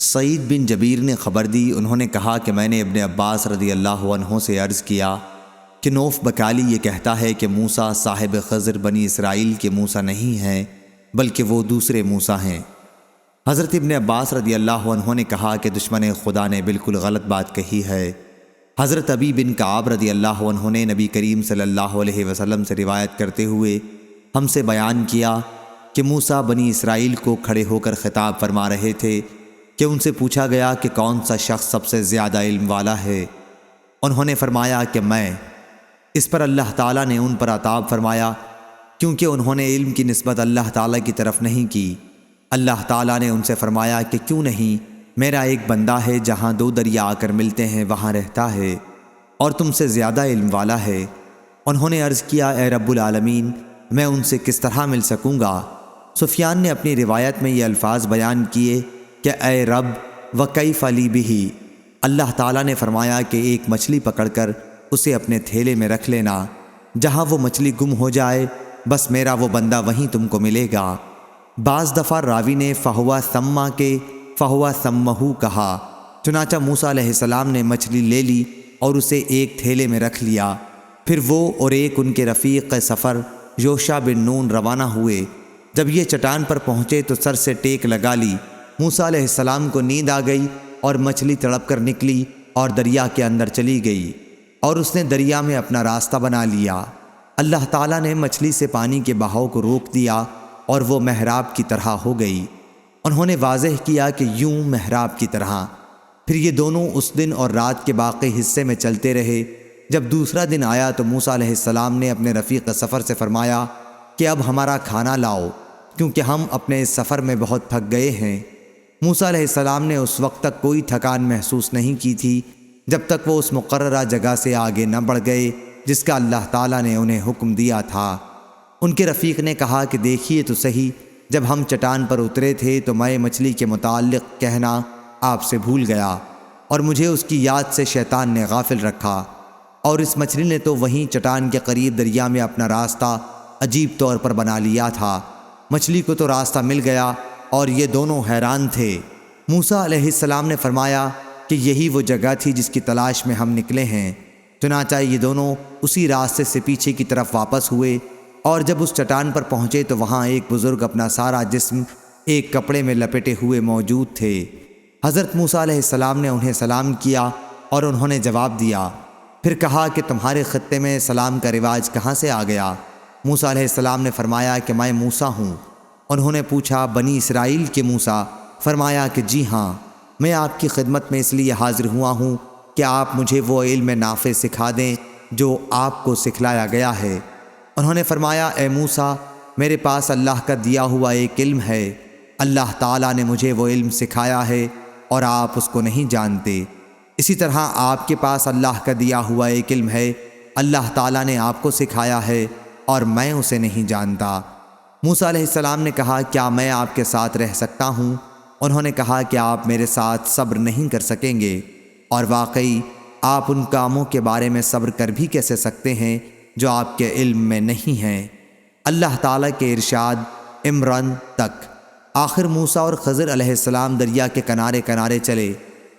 سعید بن جبیر نے خبر دی، انہوں نے کہا کہ میں نے ابن عباس رضی اللہ عنہ سے عرض کیا کہ نوف بکالی یہ کہتا ہے کہ موسیٰ صاحب خضر بنی اسرائیل کے موسیٰ نہیں ہیں بلکہ وہ دوسرے موسیٰ ہیں۔ حضرت ابن عباس رضی اللہ عنہ نے کہا کہ دشمن خدا نے بالکل غلط بات کہی ہے۔ حضرت ابی بن کعب رضی اللہ عنہ نے نبی کریم صلی اللہ علیہ وسلم سے روایت کرتے ہوئے ہم سے بیان کیا کہ موسیٰ بنی اسرائیل کو کھڑے ہو کر خطاب فرما رہے تھے کہ ان سے پوچھا گیا کہ کون سا شخص سب سے زیادہ علم والا ہے؟ انہوں نے فرمایا کہ میں۔ اس پر اللہ تعالیٰ نے ان پر عتاب فرمایا کیونکہ انہوں نے علم کی نسبت اللہ تعالیٰ کی طرف نہیں کی۔ اللہ تعالیٰ نے ان سے فرمایا کہ کیوں نہیں، میرا ایک بندہ ہے جہاں دو دریا آ کر ملتے ہیں وہاں رہتا ہے اور تم سے زیادہ علم والا ہے۔ انہوں نے عرض کیا اے رب العالمین، میں ان سے کس طرح مل سکوں گا؟ سفیان نے اپنی روایت میں یہ الفاظ بیان کیے کہ اے رب وکیف لی بہ، اللہ تعالیٰ نے فرمایا کہ ایک مچھلی پکڑ کر اسے اپنے تھیلے میں رکھ لینا، جہاں وہ مچھلی گم ہو جائے بس میرا وہ بندہ وہیں تم کو ملے گا۔ بعض دفعہ راوی نے فہوا ثما کے فہوا ثمہ کہا، چنانچہ موسیٰ علیہ السلام نے مچھلی لے لی اور اسے ایک تھیلے میں رکھ لیا۔ پھر وہ اور ایک ان کے رفیق سفر یوشع بن نون روانہ ہوئے۔ جب یہ چٹان پر پہنچے تو سر سے ٹیک لگا لی۔ موسیٰ علیہ السلام کو نیند آ گئی اور مچھلی تڑپ کر نکلی اور دریا کے اندر چلی گئی اور اس نے دریا میں اپنا راستہ بنا لیا۔ اللہ تعالیٰ نے مچھلی سے پانی کے بہاؤ کو روک دیا اور وہ محراب کی طرح ہو گئی۔ انہوں نے واضح کیا کہ یوں محراب کی طرح۔ پھر یہ دونوں اس دن اور رات کے باقی حصے میں چلتے رہے۔ جب دوسرا دن آیا تو موسیٰ علیہ السلام نے اپنے رفیق سفر سے فرمایا کہ اب ہمارا کھانا لاؤ کیونکہ ہم اپنے اس سفر میں بہت تھک گئے ہیں۔ موسیٰ علیہ السلام نے اس وقت تک کوئی تھکان محسوس نہیں کی تھی جب تک وہ اس مقررہ جگہ سے آگے نہ بڑھ گئے جس کا اللہ تعالیٰ نے انہیں حکم دیا تھا۔ ان کے رفیق نے کہا کہ دیکھیے تو صحیح، جب ہم چٹان پر اترے تھے تو میں مچھلی کے متعلق کہنا آپ سے بھول گیا اور مجھے اس کی یاد سے شیطان نے غافل رکھا، اور اس مچھلی نے تو وہیں چٹان کے قریب دریا میں اپنا راستہ عجیب طور پر بنا لیا تھا۔ مچھلی کو تو راستہ مل گیا اور یہ دونوں حیران تھے۔ موسیٰ علیہ السلام نے فرمایا کہ یہی وہ جگہ تھی جس کی تلاش میں ہم نکلے ہیں۔ چنانچہ یہ دونوں اسی راستے سے پیچھے کی طرف واپس ہوئے اور جب اس چٹان پر پہنچے تو وہاں ایک بزرگ اپنا سارا جسم ایک کپڑے میں لپٹے ہوئے موجود تھے۔ حضرت موسیٰ علیہ السلام نے انہیں سلام کیا اور انہوں نے جواب دیا۔ پھر کہا کہ تمہارے خطے میں سلام کا رواج کہاں سے آ گیا؟ موسیٰ علیہ السلام نے فرمایا کہ میں موسیٰ ہوں۔ انہوں نے پوچھا بنی اسرائیل کے موسیٰ؟ فرمایا کہ جی ہاں، میں آپ کی خدمت میں اس لیے حاضر ہوا ہوں کہ آپ مجھے وہ علم نافع سکھا دیں جو آپ کو سکھلایا گیا ہے۔ انہوں نے فرمایا اے موسیٰ، میرے پاس اللہ کا دیا ہوا ایک علم ہے، اللہ تعالیٰ نے مجھے وہ علم سکھایا ہے اور آپ اس کو نہیں جانتے۔ اسی طرح آپ کے پاس اللہ کا دیا ہوا ایک علم ہے، اللہ تعالیٰ نے آپ کو سکھایا ہے اور میں اسے نہیں جانتا۔ موسیٰ علیہ السلام نے کہا کیا میں آپ کے ساتھ رہ سکتا ہوں؟ انہوں نے کہا کہ آپ میرے ساتھ صبر نہیں کر سکیں گے، اور واقعی آپ ان کاموں کے بارے میں صبر کر بھی کیسے سکتے ہیں جو آپ کے علم میں نہیں ہیں۔ اللہ تعالیٰ کے ارشاد عمران تک۔ آخر موسیٰ اور خضر علیہ السلام دریا کے کنارے کنارے چلے،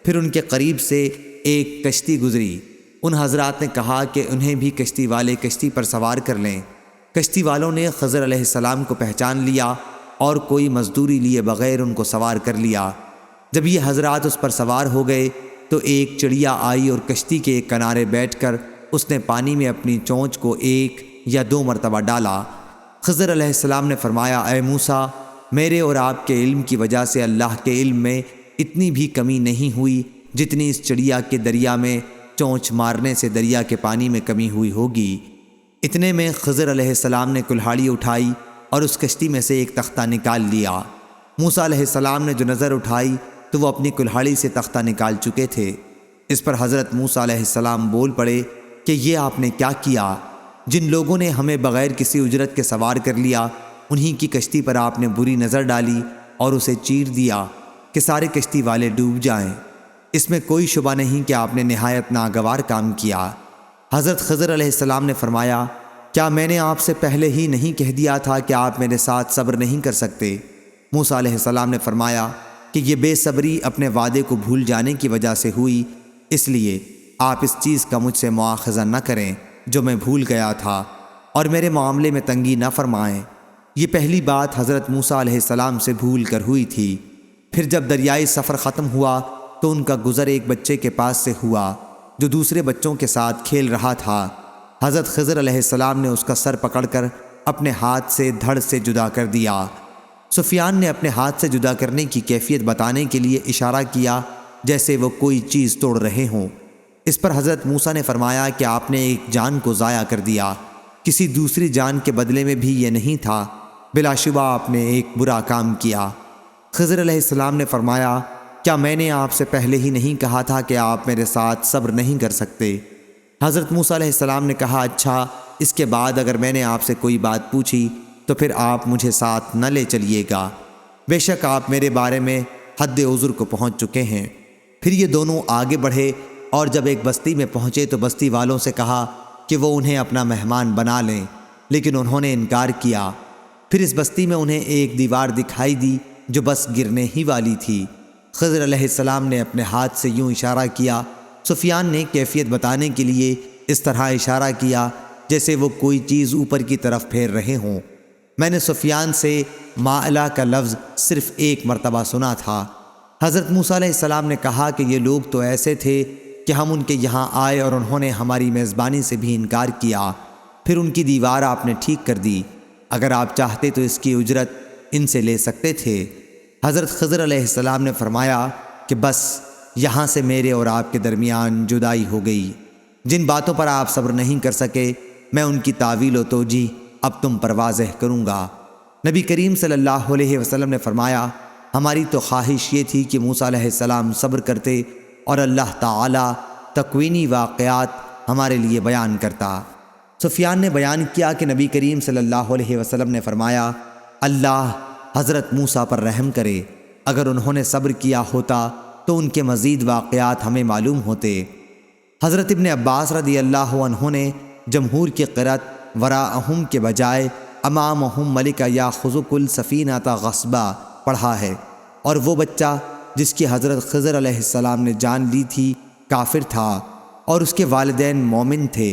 پھر ان کے قریب سے ایک کشتی گزری۔ ان حضرات نے کہا کہ انہیں بھی کشتی والے کشتی پر سوار کر لیں۔ کشتی والوں نے خضر علیہ السلام کو پہچان لیا اور کوئی مزدوری لیے بغیر ان کو سوار کر لیا۔ جب یہ حضرات اس پر سوار ہو گئے تو ایک چڑیا آئی اور کشتی کے ایک کنارے بیٹھ کر اس نے پانی میں اپنی چونچ کو 1 یا 2 مرتبہ ڈالا۔ خضر علیہ السلام نے فرمایا اے موسیٰ، میرے اور آپ کے علم کی وجہ سے اللہ کے علم میں اتنی بھی کمی نہیں ہوئی جتنی اس چڑیا کے دریا میں چونچ مارنے سے دریا کے پانی میں کمی ہوئی ہوگی۔ اتنے میں خضر علیہ السلام نے کلہاڑی اٹھائی اور اس کشتی میں سے ایک تختہ نکال لیا۔ موسیٰ علیہ السلام نے جو نظر اٹھائی تو وہ اپنی کلہاڑی سے تختہ نکال چکے تھے۔ اس پر حضرت موسیٰ علیہ السلام بول پڑے کہ یہ آپ نے کیا کیا؟ جن لوگوں نے ہمیں بغیر کسی اجرت کے سوار کر لیا انہی کی کشتی پر آپ نے بری نظر ڈالی اور اسے چیر دیا کہ سارے کشتی والے ڈوب جائیں۔ اس میں کوئی شبہ نہیں کہ آپ نے نہایت ناگوار کام کیا۔ حضرت خضر علیہ السلام نے فرمایا کیا میں نے آپ سے پہلے ہی نہیں کہہ دیا تھا کہ آپ میرے ساتھ صبر نہیں کر سکتے؟ موسیٰ علیہ السلام نے فرمایا کہ یہ بے صبری اپنے وعدے کو بھول جانے کی وجہ سے ہوئی، اس لیے آپ اس چیز کا مجھ سے مواخذہ نہ کریں جو میں بھول گیا تھا، اور میرے معاملے میں تنگی نہ فرمائیں۔ یہ پہلی بات حضرت موسیٰ علیہ السلام سے بھول کر ہوئی تھی۔ پھر جب دریائی سفر ختم ہوا تو ان کا گزر ایک بچے کے پاس سے ہوا جو دوسرے بچوں کے ساتھ کھیل رہا تھا۔ حضرت خضر علیہ السلام نے اس کا سر پکڑ کر اپنے ہاتھ سے دھڑ سے جدا کر دیا۔ سفیان نے اپنے ہاتھ سے جدا کرنے کی کیفیت بتانے کے لیے اشارہ کیا جیسے وہ کوئی چیز توڑ رہے ہوں۔ اس پر حضرت موسیٰ نے فرمایا کہ آپ نے ایک جان کو ضائع کر دیا، کسی دوسری جان کے بدلے میں بھی یہ نہیں تھا، بلا شبہ آپ نے ایک برا کام کیا۔ خضر علیہ السلام نے فرمایا، کیا میں نے آپ سے پہلے ہی نہیں کہا تھا کہ آپ میرے ساتھ صبر نہیں کر سکتے؟ حضرت موسیٰ علیہ السلام نے کہا، اچھا اس کے بعد اگر میں نے آپ سے کوئی بات پوچھی تو پھر آپ مجھے ساتھ نہ لے چلیے گا، بے شک آپ میرے بارے میں حد عذر کو پہنچ چکے ہیں۔ پھر یہ دونوں آگے بڑھے اور جب ایک بستی میں پہنچے تو بستی والوں سے کہا کہ وہ انہیں اپنا مہمان بنا لیں، لیکن انہوں نے انکار کیا۔ پھر اس بستی میں انہیں ایک دیوار دکھائی دی جو بس گرنے ہی والی تھی۔ خضر علیہ السلام نے اپنے ہاتھ سے یوں اشارہ کیا۔ سفیان نے کیفیت بتانے کے لیے اس طرح اشارہ کیا جیسے وہ کوئی چیز اوپر کی طرف پھیر رہے ہوں۔ میں نے سفیان سے مائلہ کا لفظ صرف ایک مرتبہ سنا تھا۔ حضرت موسیٰ علیہ السلام نے کہا کہ یہ لوگ تو ایسے تھے کہ ہم ان کے یہاں آئے اور انہوں نے ہماری میزبانی سے بھی انکار کیا، پھر ان کی دیوار آپ نے ٹھیک کر دی، اگر آپ چاہتے تو اس کی اجرت ان سے لے سکتے تھے۔ حضرت خضر علیہ السلام نے فرمایا کہ بس یہاں سے میرے اور آپ کے درمیان جدائی ہو گئی۔ جن باتوں پر آپ صبر نہیں کر سکے میں ان کی تعویل و توجیہ اب تم پر واضح کروں گا۔ نبی کریم صلی اللہ علیہ وسلم نے فرمایا، ہماری تو خواہش یہ تھی کہ موسیٰ علیہ السلام صبر کرتے اور اللہ تعالی تکوینی واقعات ہمارے لیے بیان کرتا۔ سفیان نے بیان کیا کہ نبی کریم صلی اللہ علیہ وسلم نے فرمایا، اللہ حضرت موسیٰ پر رحم کرے، اگر انہوں نے صبر کیا ہوتا تو ان کے مزید واقعات ہمیں معلوم ہوتے۔ حضرت ابن عباس رضی اللہ عنہ نے جمہور کی قرأت وراءہم کے بجائے امامہم ملکہ یاخذ السفینۃ غصبا پڑھا ہے، اور وہ بچہ جس کی حضرت خضر علیہ السلام نے جان لی تھی کافر تھا اور اس کے والدین مومن تھے۔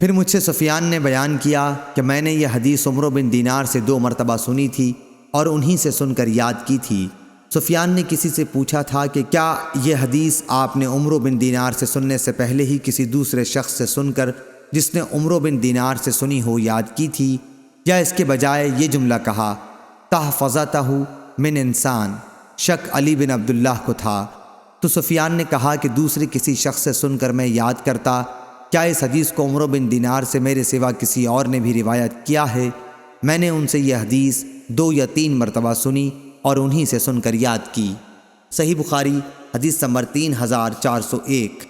پھر مجھ سے سفیان نے بیان کیا کہ میں نے یہ حدیث عمرو بن دینار سے 2 مرتبہ سنی تھی اور انہی سے سن کر یاد کی تھی۔ سفیان نے کسی سے پوچھا تھا کہ کیا یہ حدیث آپ نے عمرو بن دینار سے سننے سے پہلے ہی کسی دوسرے شخص سے سن کر جس نے عمرو بن دینار سے سنی ہو یاد کی تھی، یا اس کے بجائے یہ جملہ کہا تحفظتہ من انسان؟ شک علی بن عبداللہ کو تھا۔ تو سفیان نے کہا کہ دوسرے کسی شخص سے سن کر میں یاد کرتا، کیا اس حدیث کو عمرو بن دینار سے میرے سوا کسی اور نے بھی روایت کیا ہے؟ میں نے ان سے یہ حدیث 2 یا 3 مرتبہ سنی اور انہی سے سن کر یاد کی۔ صحیح بخاری حدیث نمبر 3401۔